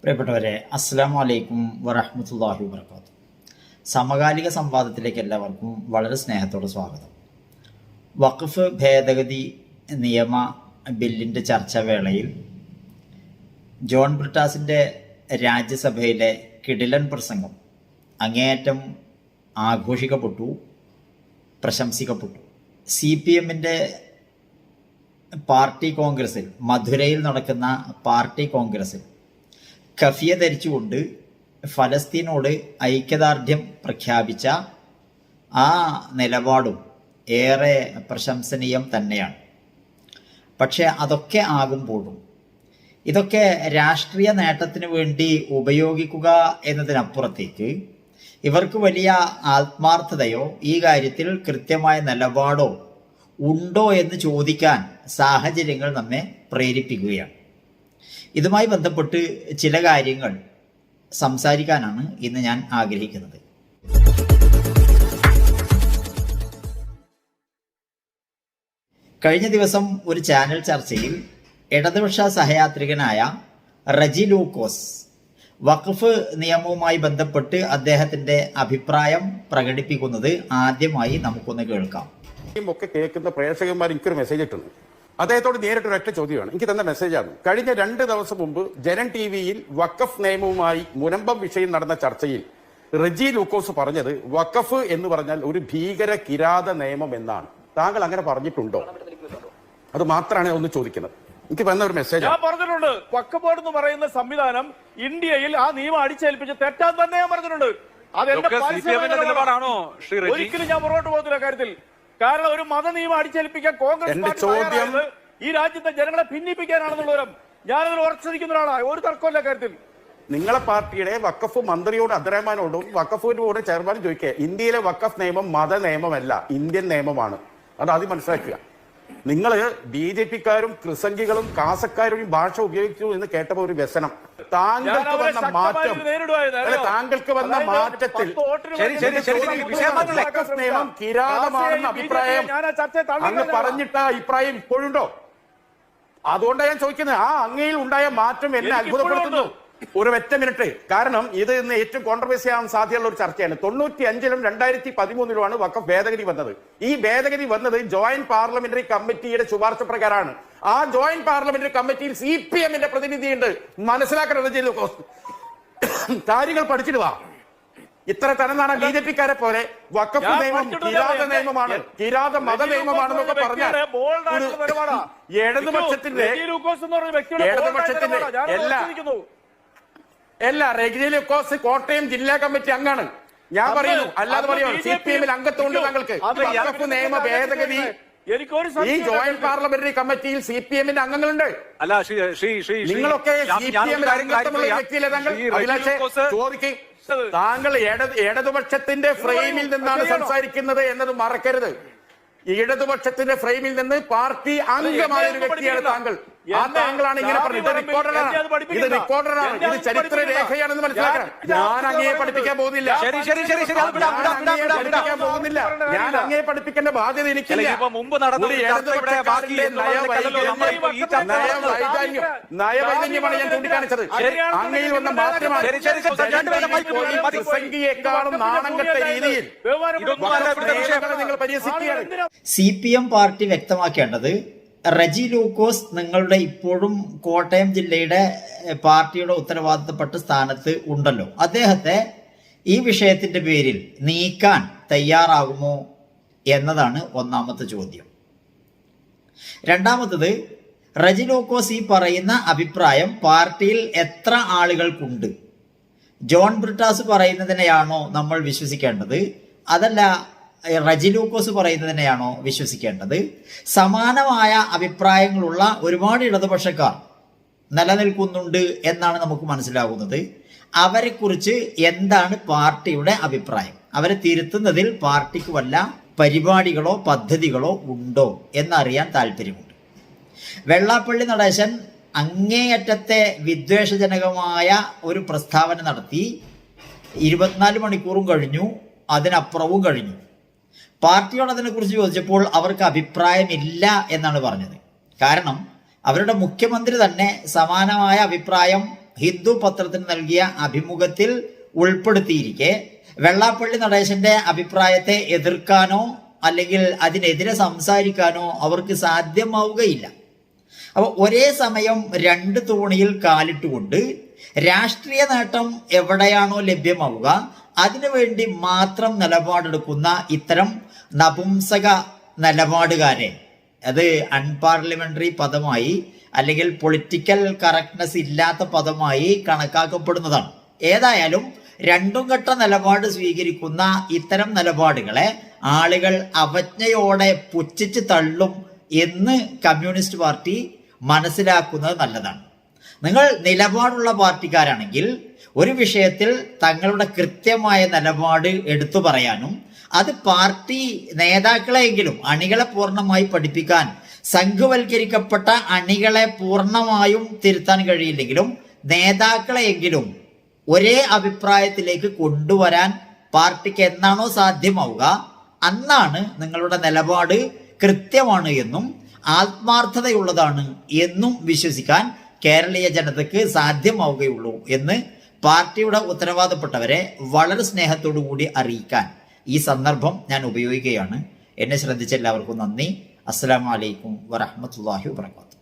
പ്രിയപ്പെട്ടവരെ, അസ്സലാമു അലൈക്കും വറഹ്മത്തുള്ളാഹി വബറകാതുഹു. സമകാലിക സംവാദത്തിലേക്ക് എല്ലാവർക്കും വളരെ സ്നേഹത്തോടെ സ്വാഗതം. വഖഫ് ഭേദഗതി നിയമ ബില്ലിൻ്റെ ചർച്ചാവേളയിൽ ജോൺ ബ്രിട്ടാസിൻ്റെ രാജ്യസഭയിലെ കിടിലൻ പ്രസംഗം അങ്ങേയറ്റം ആഘോഷിക്കപ്പെട്ടു, പ്രശംസിക്കപ്പെട്ടു. CPM-ൻ്റെ പാർട്ടി കോൺഗ്രസിൽ, മധുരയിൽ നടക്കുന്ന പാർട്ടി കോൺഗ്രസിൽ കഫിയ ധരിച്ചുകൊണ്ട് ഫലസ്തീനോട് ഐക്യദാർഢ്യം പ്രഖ്യാപിച്ച ആ നിലപാടും ഏറെ പ്രശംസനീയം തന്നെയാണ്. പക്ഷേ അതൊക്കെ ആകുമ്പോഴും ഇതൊക്കെ രാഷ്ട്രീയ നേട്ടത്തിന് വേണ്ടി ഉപയോഗിക്കുക എന്നതിനപ്പുറത്തേക്ക് ഇവർക്ക് വലിയ ആത്മാർത്ഥതയോ ഈ കാര്യത്തിൽ കൃത്യമായ നിലപാടോ ഉണ്ടോ എന്ന് ചോദിക്കാൻ സാഹചര്യങ്ങൾ നമ്മെ പ്രേരിപ്പിക്കുകയാണ്. ഇതുമായി ബന്ധപ്പെട്ട് ചില കാര്യങ്ങൾ സംസാരിക്കാനാണ് ഇന്ന് ഞാൻ ആഗ്രഹിക്കുന്നത്. കഴിഞ്ഞ ദിവസം ഒരു ചാനൽ ചർച്ചയിൽ ഇടതുപക്ഷ സഹയാത്രികനായ റജി ലൂക്കോസ് വഖഫ് നിയമവുമായി ബന്ധപ്പെട്ട് അദ്ദേഹത്തിന്റെ അഭിപ്രായം പ്രകടിപ്പിക്കുന്നത് ആദ്യമായി നമുക്കൊന്ന് കേൾക്കാം. ഒക്കെ കേൾക്കുന്ന പ്രേക്ഷകന്മാർ എനിക്കൊരു മെസ്സേജ് ഇട്ടുണ്ട്. അദ്ദേഹത്തോട് നേരിട്ട് ഒരൊറ്റ ചോദ്യമാണ്, എനിക്ക് തന്ന മെസ്സേജാണ്. കഴിഞ്ഞ 2 ദിവസം മുമ്പ് ജനൻ TV-യിൽ വഖഫ് നിയമവുമായി മുനമ്പം വിഷയം നടന്ന ചർച്ചയിൽ റജി ലൂക്കോസ് പറഞ്ഞത് വഖഫ് എന്ന് പറഞ്ഞാൽ ഒരു ഭീകര കിരാത നിയമം എന്നാണ്. താങ്കൾ അങ്ങനെ പറഞ്ഞിട്ടുണ്ടോ? അത് മാത്രമാണ് ഒന്ന് ചോദിക്കുന്നത്. എനിക്ക് വന്ന ഒരു മെസ്സേജ് ഞാൻ പറഞ്ഞിട്ടുണ്ട്. വഖഫ് ബോർഡ് എന്ന് പറയുന്ന സംവിധാനം ഇന്ത്യയിൽ ആ നിയമം അടിച്ചേൽപ്പിച്ച് തെറ്റാൻ തന്നെ ഞാൻ പറഞ്ഞിട്ടുണ്ട്. ഒരിക്കലും ഞാൻ പുറകോട്ട് പോകുന്നില്ല കാര്യത്തിൽ. കാരണം ഒരു മത നിയമം അടിച്ചേൽപ്പിക്കാൻ കോൺഗ്രസ് ഈ രാജ്യത്തെ ജനങ്ങളെ ഭിന്നിപ്പിക്കാനാണെന്നുള്ളവരും ഞാനതിൽ ഉറച്ചിരിക്കുന്ന ഒരാളാണ്. ഒരു തർക്കമില്ല കാര്യത്തിൽ. നിങ്ങളെ പാർട്ടിയുടെ വഖഫ് മന്ത്രിയോട് അബ്ദുറഹ്മാനോടും വഖഫ് ബോർഡ് ചെയർമാനും ചോദിക്കുക, ഇന്ത്യയിലെ വഖഫ് നിയമം മത നിയമമല്ല, ഇന്ത്യൻ നിയമമാണ്. അത് ആദ്യം മനസ്സിലാക്കുക. നിങ്ങൾ BJP-ക്കാരും ക്രിസംഖികളും കാസക്കാരും ഭാഷ ഉപയോഗിച്ചു എന്ന് കേട്ടപ്പോ ഒരു വ്യസനം. താങ്കൾക്ക് വന്ന മാറ്റം, താങ്കൾക്ക് വന്ന മാറ്റത്തിൽ നിയമം കിരാതമാണെന്ന അഭിപ്രായം അങ്ങ് പറഞ്ഞിട്ട അഭിപ്രായം ഇപ്പോഴുണ്ടോ? അതുകൊണ്ടാണ് ഞാൻ ചോദിക്കുന്നത്. ആ അങ്ങയിൽ ഉണ്ടായ മാറ്റം എന്നെ അത്ഭുതപ്പെടുത്തുന്നു. ഒരു ഒറ്റ മിനിറ്റ്. കാരണം ഇത് ഇന്ന് ഏറ്റവും കോൺട്രവേഴ്സി ആവാൻ സാധ്യതയുള്ള ഒരു ചർച്ചയാണ്. 95-ലും 2013-ലുമാണ് വഖഫ് ഭേദഗതി വന്നത്. ഈ ഭേദഗതി വന്നത് ജോയിന്റ് പാർലമെന്ററി കമ്മിറ്റിയുടെ ശുപാർശ പ്രകാരമാണ്. ആ ജോയിന്റ് പാർലമെന്ററി കമ്മിറ്റിയിൽ CPM-ന്റെ പ്രതിനിധിയുണ്ട്. മനസ്സിലാക്കണം, കാര്യങ്ങൾ പഠിച്ചിട്ട് വാ. ഇത്ര തരംതാണ BJP-ക്കാരെ പോലെ വഖഫ് നിയമം കിരാത നിയമമാണ്, കിരാത മത നിയമമാണെന്നൊക്കെ പറഞ്ഞാൽ ഇടതുപക്ഷത്തിന്റെ എല്ലാ റജി ലൂക്കോസ് കോട്ടയം ജില്ലാ കമ്മിറ്റി അംഗമാണ്. ഞാൻ പറയുന്നു, അല്ലാതെ പറയുന്നു CPM-ൽ അംഗത്വമുണ്ട് താങ്കൾക്ക്. വഖഫ് നിയമ ഭേദഗതി ഈ ജോയിന്റ് പാർലമെന്ററി കമ്മിറ്റിയിൽ CPM-ന്റെ അംഗങ്ങളുണ്ട്. നിങ്ങളൊക്കെ CPM-ൽ അംഗത്വമുള്ള വ്യക്തിയിലെ താങ്കൾ ചോദിക്കും. താങ്കൾ ഇടതുപക്ഷത്തിന്റെ ഫ്രെയിമിൽ നിന്നാണ് സംസാരിക്കുന്നത് എന്നത് മറക്കരുത്. ഇടതുപക്ഷത്തിന്റെ ഫ്രെയിമിൽ നിന്ന് പാർട്ടി അംഗമായ ഒരു വ്യക്തിയാണ് താങ്കൾ. ആ താങ്കളാണ് ഇങ്ങനെ പറഞ്ഞത്. ഇത് റെക്കോർഡറാണ്, ഇത് ചരിത്ര രേഖയാണെന്ന് മനസ്സിലാക്കണം. ഞാൻ അങ്ങയെ പഠിപ്പിക്കാൻ പോകുന്നില്ല. ഞാൻ അങ്ങയെ പഠിപ്പിക്കേണ്ട ബാധ്യത എനിക്കില്ല. നയവൈകല്യമാണ് ഞാൻ ചൂണ്ടിക്കാണിച്ചത്. അങ്ങയിൽ വന്ന മാറ്റമാണ്. സംഖ്യയെക്കാളും നാണം കെട്ട രീതിയിൽ നിങ്ങൾ പരിഹസിക്കുകയാണ്. CPM പാർട്ടി വ്യക്തമാക്കേണ്ടത്, റജി ലൂക്കോസ് നിങ്ങളുടെ ഇപ്പോഴും കോട്ടയം ജില്ലയുടെ പാർട്ടിയുടെ ഉത്തരവാദിത്തപ്പെട്ട സ്ഥാനത്ത് ഉണ്ടല്ലോ, അദ്ദേഹത്തെ ഈ വിഷയത്തിന്റെ പേരിൽ നീക്കാൻ തയ്യാറാകുമോ എന്നതാണ് ഒന്നാമത്തെ ചോദ്യം. രണ്ടാമത്തത്, റജി ലൂക്കോസ് ഈ പറയുന്ന അഭിപ്രായം പാർട്ടിയിൽ എത്ര ആളുകൾക്കുണ്ട്? ജോൺ ബ്രിട്ടാസ് പറയുന്നതിനെയാണോ നമ്മൾ വിശ്വസിക്കേണ്ടത്, അതല്ല റജി ലൂക്കോസ് പറയുന്നതിനെയാണോ വിശ്വസിക്കേണ്ടത്? സമാനമായ അഭിപ്രായങ്ങളുള്ള ഒരുപാട് ഇടതുപക്ഷക്കാർ നിലനിൽക്കുന്നുണ്ട് എന്നാണ് നമുക്ക് മനസ്സിലാകുന്നത്. അവരെക്കുറിച്ച് എന്താണ് പാർട്ടിയുടെ അഭിപ്രായം? അവരെ തിരുത്തുന്നതിൽ പാർട്ടിക്ക് വല്ല പരിപാടികളോ പദ്ധതികളോ ഉണ്ടോ എന്നറിയാൻ താല്പര്യമുണ്ട്. വെള്ളാപ്പള്ളി നടേശൻ അങ്ങേയറ്റത്തെ വിദ്വേഷജനകമായ ഒരു പ്രസ്താവന നടത്തി. 24 മണിക്കൂറും കഴിഞ്ഞു, അതിനപ്പുറവും കഴിഞ്ഞു. പാർട്ടിയോട് അതിനെക്കുറിച്ച് ചോദിച്ചപ്പോൾ അവർക്ക് അഭിപ്രായമില്ല എന്നാണ് പറഞ്ഞത്. കാരണം അവരുടെ മുഖ്യമന്ത്രി തന്നെ സമാനമായ അഭിപ്രായം ഹിന്ദു പത്രത്തിന് നൽകിയ അഭിമുഖത്തിൽ ഉൾപ്പെടുത്തിയിരിക്കെ വെള്ളാപ്പള്ളി നടേശന്റെ അഭിപ്രായത്തെ എതിർക്കാനോ അല്ലെങ്കിൽ അതിനെതിരെ സംസാരിക്കാനോ അവർക്ക് സാധ്യമാവുകയില്ല. അപ്പോൾ ഒരേ സമയം രണ്ട് തോണിയിൽ കാലിട്ടുകൊണ്ട് രാഷ്ട്രീയ നേട്ടം എവിടെയാണോ ലഭ്യമാവുക അതിനുവേണ്ടി മാത്രം നിലപാടെടുക്കുന്ന ഇത്തരം നപുംസക നിലപാടുകാരെ അത് അൺപാർലമെന്ററി പദമായി അല്ലെങ്കിൽ പൊളിറ്റിക്കൽ കറക്റ്റ്നെസ് ഇല്ലാത്ത പദമായി കണക്കാക്കപ്പെടുന്നതാണ്. ഏതായാലും രണ്ടും ഘട്ട നിലപാട് സ്വീകരിക്കുന്ന ഇത്തരം നിലപാടുകളെ ആളുകൾ അവജ്ഞയോടെ പുച്ഛിച്ച് തള്ളും എന്ന് കമ്മ്യൂണിസ്റ്റ് പാർട്ടി മനസ്സിലാക്കുന്നത് നല്ലതാണ്. നിങ്ങൾ നിലപാടുള്ള പാർട്ടിക്കാരാണെങ്കിൽ ഒരു വിഷയത്തിൽ തങ്ങളുടെ കൃത്യമായ നിലപാട് എടുത്തു പറയാനും അത് പാർട്ടി നേതാക്കളെയെങ്കിലും അണികളെ പൂർണ്ണമായി പഠിപ്പിക്കാൻ സംഘവൽക്കരിക്കപ്പെട്ട അണികളെ പൂർണ്ണമായും തിരുത്താൻ കഴിയില്ലെങ്കിലും നേതാക്കളെയെങ്കിലും ഒരേ അഭിപ്രായത്തിലേക്ക് കൊണ്ടുവരാൻ പാർട്ടിക്ക് എന്നാണോ സാധ്യമാവുക അന്നാണ് നിങ്ങളുടെ നിലപാട് കൃത്യമാണ് എന്നും ആത്മാർത്ഥതയുള്ളതാണ് എന്നും വിശ്വസിക്കാൻ കേരളീയ ജനതയ്ക്ക് സാധ്യമാവുകയുള്ളൂ എന്ന് പാർട്ടിയുടെ ഉത്തരവാദപ്പെട്ടവരെ വളരെ സ്നേഹത്തോടു കൂടി അറിയിക്കാൻ ഈ സന്ദർഭം ഞാൻ ഉപയോഗിക്കുകയാണ്. എന്നെ ശ്രദ്ധിച്ച എല്ലാവർക്കും നന്ദി. അസ്സലാമു അലൈക്കും വറഹ്മത്തുള്ളാഹി വബറകാതുഹു.